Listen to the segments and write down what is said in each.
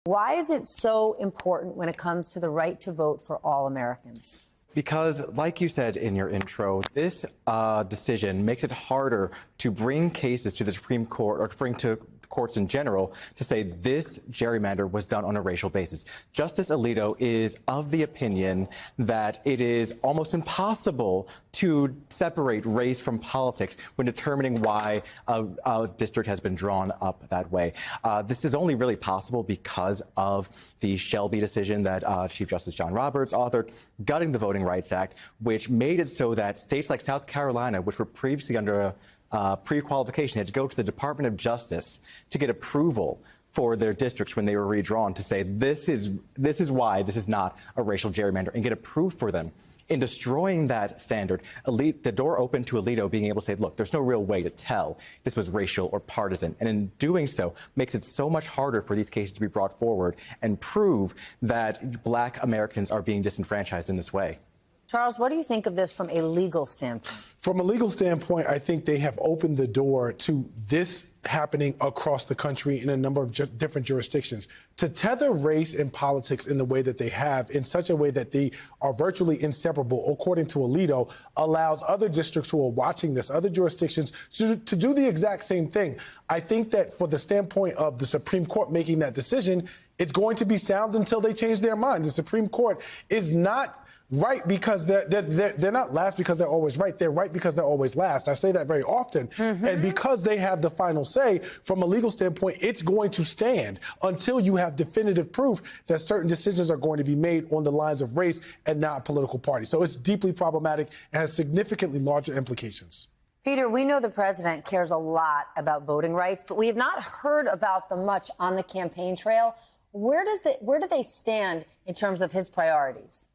Why is it so important when it comes to the right to vote for all Americans? Because, like you said in your intro, this decision makes it harder to bring cases to the Supreme Court or to bring to courts in general to say this gerrymander was done on a racial basis. Justice Alito is of the opinion that it is almost impossible to separate race from politics when determining why a district has been drawn up that way. This is only really possible because of the Shelby decision that Chief Justice John Roberts authored, gutting the Voting Rights Act, which made it so that states like South Carolina, which were previously under pre-qualification, had to go to the Department of Justice to get approval for their districts when they were redrawn to say this is why this is not a racial gerrymander and get approved for them. In destroying that standard, the door opened to Alito being able to say, look, there's no real way to tell if this was racial or partisan. And in doing so, makes it so much harder for these cases to be brought forward and prove that Black Americans are being disenfranchised in this way. Charles, what do you think of this from a legal standpoint? From a legal standpoint, I think they have opened the door to this happening across the country in a number of different jurisdictions. To tether race and politics in the way that they have, in such a way that they are virtually inseparable, according to Alito, allows other districts who are watching this, other jurisdictions, to do the exact same thing. I think that for the standpoint of the Supreme Court making that decision, it's going to be sound until they change their mind. The Supreme Court is not right because they're not last because they're always right. They're right because they're always last. I say that very often. And because they have the final say, from a legal standpoint, it's going to stand until you have definitive proof that certain decisions are going to be made on the lines of race and not political party. So it's deeply problematic and has significantly larger implications. Peter, we know the president cares a lot about voting rights, but we have not heard about them much on the campaign trail. Where do they stand in terms of his priorities?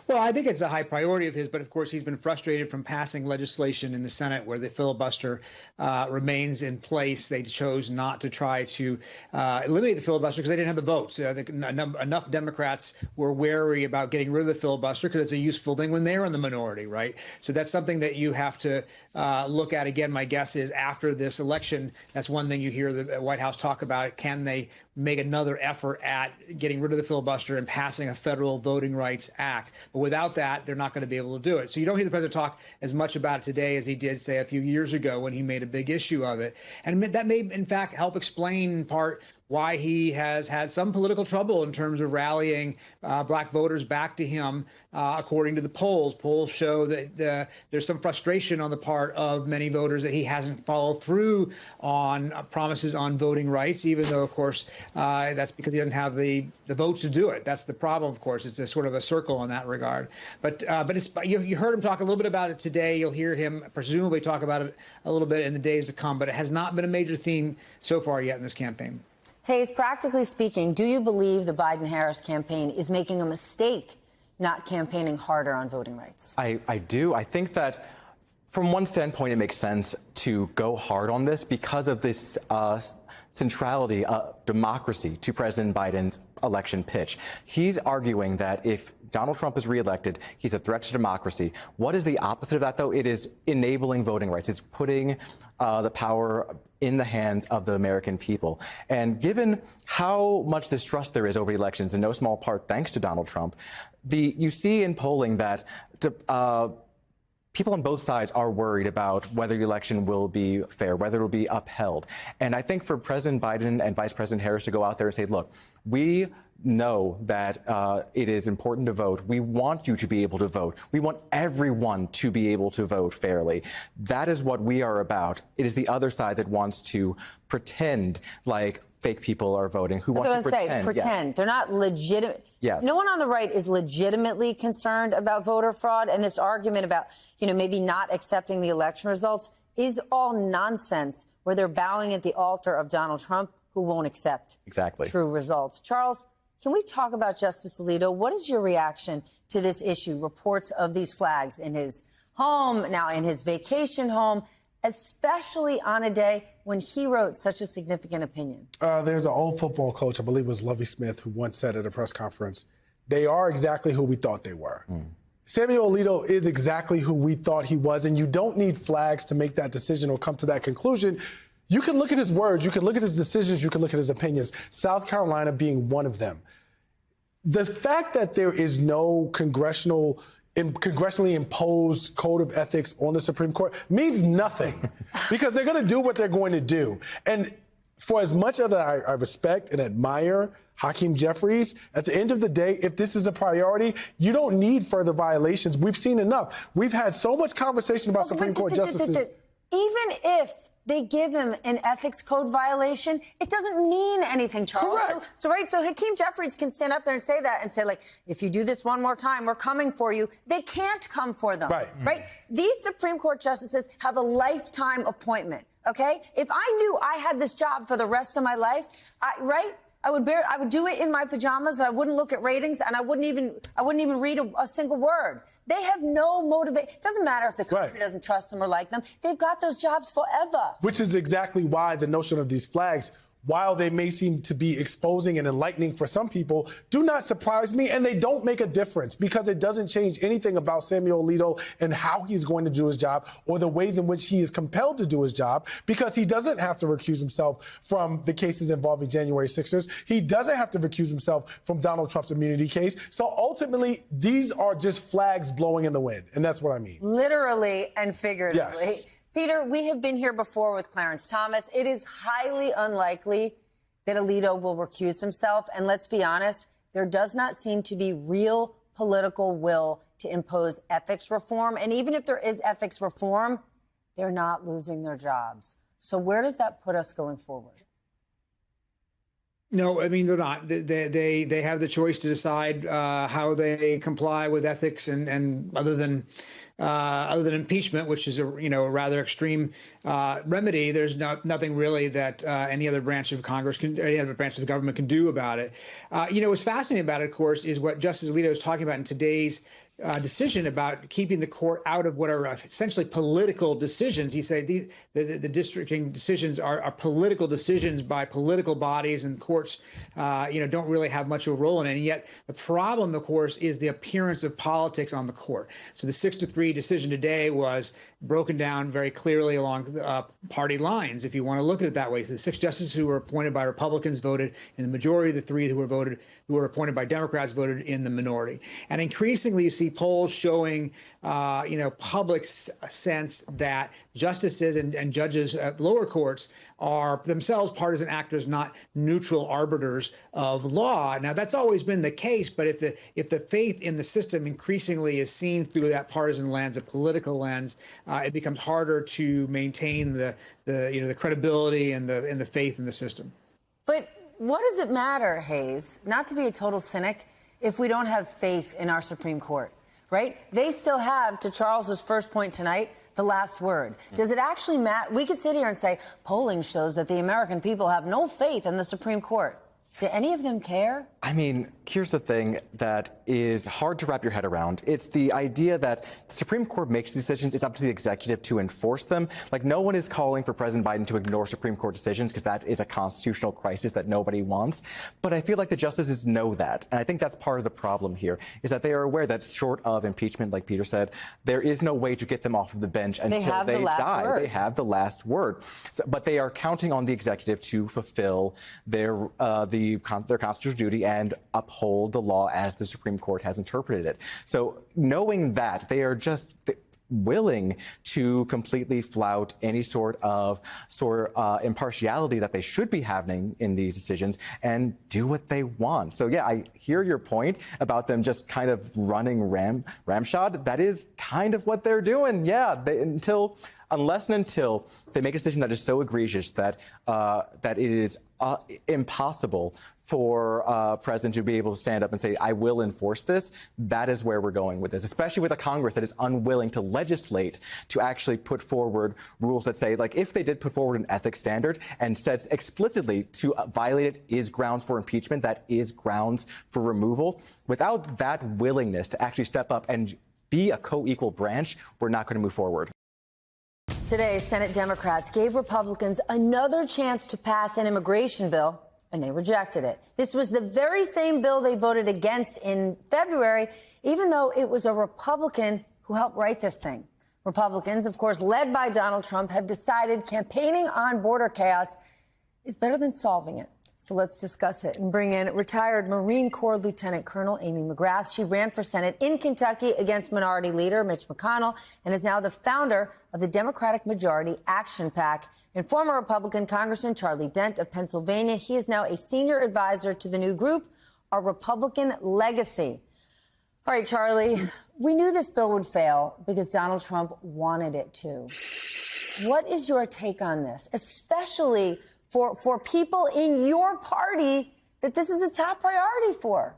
Well, I think it's a high priority of his, but of course he's been frustrated from passing legislation in the Senate where the filibuster remains in place. They chose not to try to eliminate the filibuster because they didn't have the votes. I think enough Democrats were wary about getting rid of the filibuster because it's a useful thing when they're in the minority, right? So that's something that you have to look at. Again, my guess is after this election, that's one thing you hear the White House talk about. Can they make another effort at getting rid of the filibuster and passing a federal Voting Rights Act? But without that, they're not going to be able to do it. So you don't hear the president talk as much about it today as he did, say, a few years ago when he made a big issue of it. And that may, in fact, help explain in part why he has had some political trouble in terms of rallying Black voters back to him, according to the polls. Polls show that there's some frustration on the part of many voters that he hasn't followed through on promises on voting rights, even though, of course, that's because he doesn't have the votes to do it. That's the problem, of course. It's a sort of a circle in that regard. But you heard him talk a little bit about it today. You'll hear him presumably talk about it a little bit in the days to come, but it has not been a major theme so far yet in this campaign. Hayes, practically speaking, do you believe the Biden-Harris campaign is making a mistake not campaigning harder on voting rights? I do. I think that from one standpoint, it makes sense to go hard on this because of this centrality of democracy to President Biden's election pitch. He's arguing that if Donald Trump is reelected, he's a threat to democracy. What is the opposite of that, though? It is enabling voting rights. It's putting the power in the hands of the American people. And given how much distrust there is over elections, in no small part thanks to Donald Trump, you see in polling that people on both sides are worried about whether the election will be fair, whether it will be upheld. And I think for President Biden and Vice President Harris to go out there and say, look, we know that it is important to vote. We want you to be able to vote. We want everyone to be able to vote fairly. That is what we are about. It is the other side that wants to pretend like fake people are voting, who want to pretend. Pretend. Yes. They're not legitimate. Yes. No one on the right is legitimately concerned about voter fraud. And this argument about, maybe not accepting the election results is all nonsense, where they're bowing at the altar of Donald Trump, who won't accept true results. Charles, can we talk about Justice Alito? What is your reaction to this issue? Reports of these flags in his home, now in his vacation home, especially on a day when he wrote such a significant opinion. There's an old football coach, I believe it was Lovie Smith, who once said at a press conference, they are exactly who we thought they were. Samuel Alito is exactly who we thought he was, and you don't need flags to make that decision or come to that conclusion. You can look at his words, you can look at his decisions, you can look at his opinions, South Carolina being one of them. The fact that there is no congressionally imposed code of ethics on the Supreme Court means nothing because they're going to do what they're going to do. And for as much as I respect and admire Hakeem Jeffries, at the end of the day, if this is a priority, you don't need further violations. We've seen enough. We've had so much conversation about Supreme Court justices. Even if they give him an ethics code violation, it doesn't mean anything, Charles. Correct. So Hakeem Jeffries can stand up there and say that and say, like, if you do this one more time, we're coming for you. They can't come for them. Right? These Supreme Court justices have a lifetime appointment. OK, if I knew I had this job for the rest of my life, I would do it in my pajamas. And I wouldn't look at ratings, and I wouldn't even read a single word. They have no motivation. It doesn't matter if the country doesn't trust them or like them. They've got those jobs forever. Which is exactly why the notion of these flags, while they may seem to be exposing and enlightening for some people, do not surprise me, and they don't make a difference because it doesn't change anything about Samuel Alito and how he's going to do his job or the ways in which he is compelled to do his job, because he doesn't have to recuse himself from the cases involving January 6ers. He doesn't have to recuse himself from Donald Trump's immunity case. So ultimately, these are just flags blowing in the wind, and that's what I mean. Literally and figuratively. Yes. Peter, we have been here before with Clarence Thomas. It is highly unlikely that Alito will recuse himself. And let's be honest, there does not seem to be real political will to impose ethics reform. And even if there is ethics reform, they're not losing their jobs. So where does that put us going forward? No, I mean, they're not. They have the choice to decide how they comply with ethics, and other than impeachment, which is a rather extreme remedy, there's nothing really that any other branch of Congress any other branch of the government can do about it. What's fascinating about it, of course, is what Justice Alito is talking about in today's decision about keeping the court out of what are essentially political decisions. He said the districting decisions are political decisions by political bodies, and courts, don't really have much of a role in it. And yet the problem, of course, is the appearance of politics on the court. So the 6-3 decision today was broken down very clearly along party lines, if you want to look at it that way. The 6 justices who were appointed by Republicans voted in the majority. The 3 who were appointed by Democrats voted in the minority. And increasingly, you see polls showing, public sense that justices and judges at lower courts are themselves partisan actors, not neutral arbiters of law. Now, that's always been the case, but if the faith in the system increasingly is seen through that partisan lens, a political lens, it becomes harder to maintain the credibility and the faith in the system. But what does it matter, Hayes, not to be a total cynic, if we don't have faith in our Supreme Court, right? They still have, to Charles's first point tonight, the last word. Does it actually matter? We could sit here and say, polling shows that the American people have no faith in the Supreme Court. Do any of them care? I mean, here's the thing that is hard to wrap your head around. It's the idea that the Supreme Court makes decisions. It's up to the executive to enforce them. Like, no one is calling for President Biden to ignore Supreme Court decisions, because that is a constitutional crisis that nobody wants. But I feel like the justices know that. And I think that's part of the problem here, is that they are aware that short of impeachment, like Peter said, there is no way to get them off of the bench until they die. They have the last word. So, but they are counting on the executive to fulfill their constitutional duty and uphold the law as the Supreme Court has interpreted it. So knowing that, they are just willing to completely flout any sort of impartiality that they should be having in these decisions and do what they want. So yeah, I hear your point about them just kind of running ramshod. That is kind of what they're doing. Yeah, unless and until they make a decision that is so egregious that it is impossible for president to be able to stand up and say, I will enforce this. That is where we're going with this, especially with a Congress that is unwilling to legislate, to actually put forward rules that say, like, if they did put forward an ethics standard and says explicitly to violate it is grounds for impeachment, that is grounds for removal. Without that willingness to actually step up and be a co-equal branch, we're not going to move forward. Today, Senate Democrats gave Republicans another chance to pass an immigration bill, and they rejected it. This was the very same bill they voted against in February, even though it was a Republican who helped write this thing. Republicans, of course, led by Donald Trump, have decided campaigning on border chaos is better than solving it. So let's discuss it and bring in retired Marine Corps Lieutenant Colonel Amy McGrath. She ran for Senate in Kentucky against Minority Leader Mitch McConnell and is now the founder of the Democratic Majority Action PAC. And former Republican Congressman Charlie Dent of Pennsylvania, he is now a senior advisor to the new group, Our Republican Legacy. All right, Charlie, we knew this bill would fail because Donald Trump wanted it to. What is your take on this, especially for people in your party that this is a top priority for?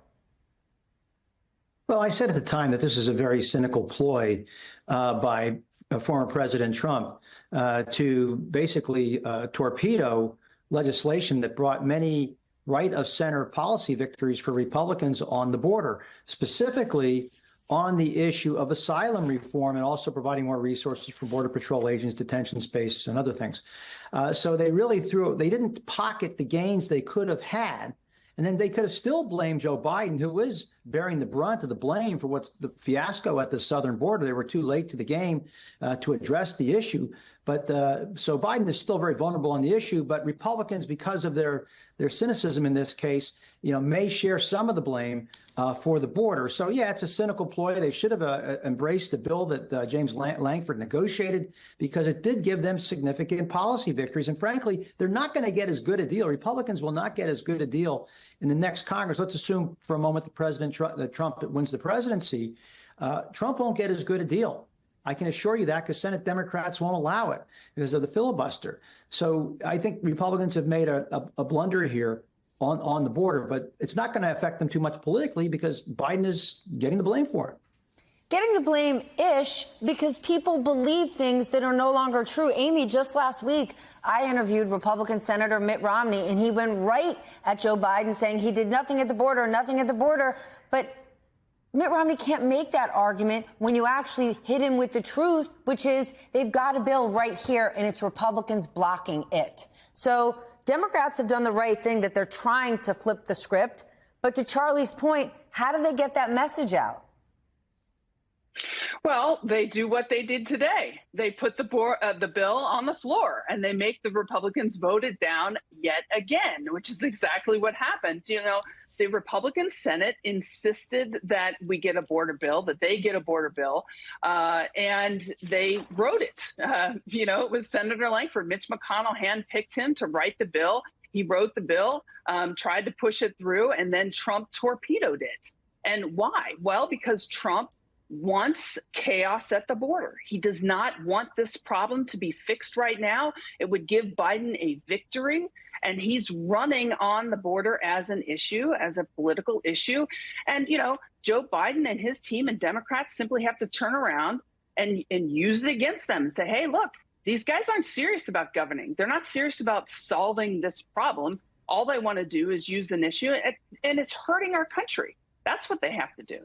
Well, I said at the time that this is a very cynical ploy by former President Trump to basically torpedo legislation that brought many right-of-center policy victories for Republicans on the border, specifically on the issue of asylum reform and also providing more resources for Border Patrol agents, detention space, and other things. So they really they didn't pocket the gains they could have had. And then they could have still blamed Joe Biden, who is bearing the brunt of the blame for what's the fiasco at the southern border. They were too late to the game to address the issue. But so Biden is still very vulnerable on the issue. But Republicans, because of their cynicism in this case, may share some of the blame for the border. So, yeah, it's a cynical ploy. They should have embraced the bill that James Lankford negotiated because it did give them significant policy victories. And frankly, they're not going to get as good a deal. Republicans will not get as good a deal in the next Congress. Let's assume for a moment that Trump wins the presidency. Trump won't get as good a deal. I can assure you that because Senate Democrats won't allow it because of the filibuster. So I think Republicans have made a blunder here on the border, but it's not going to affect them too much politically because Biden is getting the blame for it. Getting the blame-ish because people believe things that are no longer true. Amy, just last week, I interviewed Republican Senator Mitt Romney, and he went right at Joe Biden saying he did nothing at the border. But Mitt Romney can't make that argument when you actually hit him with the truth, which is they've got a bill right here, and it's Republicans blocking it. So Democrats have done the right thing that they're trying to flip the script. But to Charlie's point, how do they get that message out? Well, they do what they did today. They put the bill on the floor and they make the Republicans vote it down yet again, which is exactly what happened. The Republican Senate insisted that we get a border bill, that they get a border bill, and they wrote it. It was Senator Lankford. Mitch McConnell handpicked him to write the bill. He wrote the bill, tried to push it through, and then Trump torpedoed it. And why? Well, because Trump wants chaos at the border. He does not want this problem to be fixed right now. It would give Biden a victory. And he's running on the border as an issue, as a political issue. And, Joe Biden and his team and Democrats simply have to turn around and use it against them and say, hey, look, these guys aren't serious about governing. They're not serious about solving this problem. All they want to do is use an issue, and it's hurting our country. That's what they have to do.